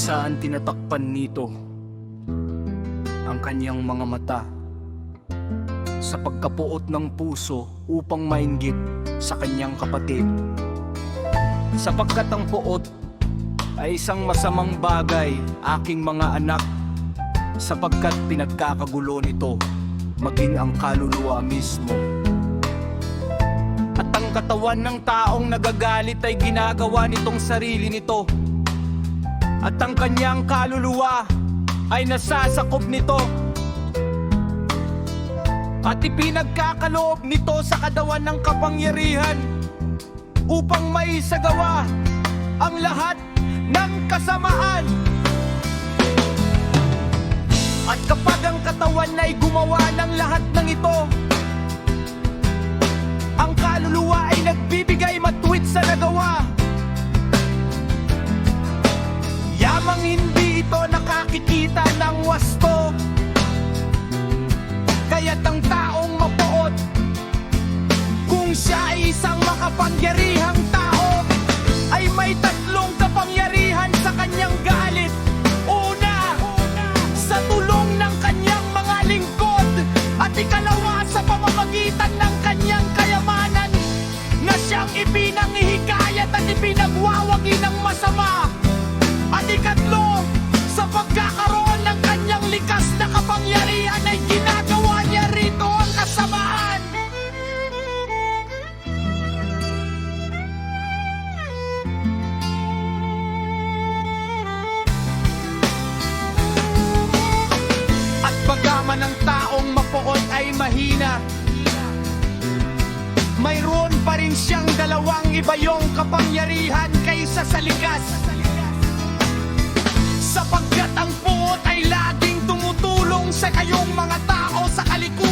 saan tinatakpan nito ang kanyang mga mata sa pagkapuot ng puso upang mainggit sa kanyang kapatid. Sapagkat ang puot ay isang masamang bagay, aking mga anak, sapagkat pinagkakagulo nito maging ang kaluluwa mismo. At ang katawan ng taong nagagalit ay ginagawa nitong sarili nito, at ang kanyang kaluluwa ay nasasakop nito, at ipinagkakaloob nito sa katawan ng kapangyarihan upang maisagawa ang lahat ng kasamaan. At kapag ang katawan ay gumawa ng lahat ng ito, ang kaluluwa ay nagbibigay matuwid sa nagawa. Yamang hindi ito nakakikita ng wasto, kaya't ang taong mapuot, kung siya ay isang makapangyarihang tao, ay may tatlong kapangyarihan sa kanyang galit. Una, sa tulong ng kanyang mga lingkod, at ikalawa sa pamamagitan ng kanyang kayamanan na siyang ipinanghihikayat at ipinagwawagi ng masama. At ikatlo, sa pagkakaroon ng kanyang likas na kapangyarihan ay ginagawa niya rito ang kasamaan. At bagaman ang taong mapuot ay mahina, mayroon pa rin siyang dalawang ibayong kapangyarihan kaysa sa likas. Sapagkat ang puot ay laging tumutulong sa kayong mga tao sa kalikutan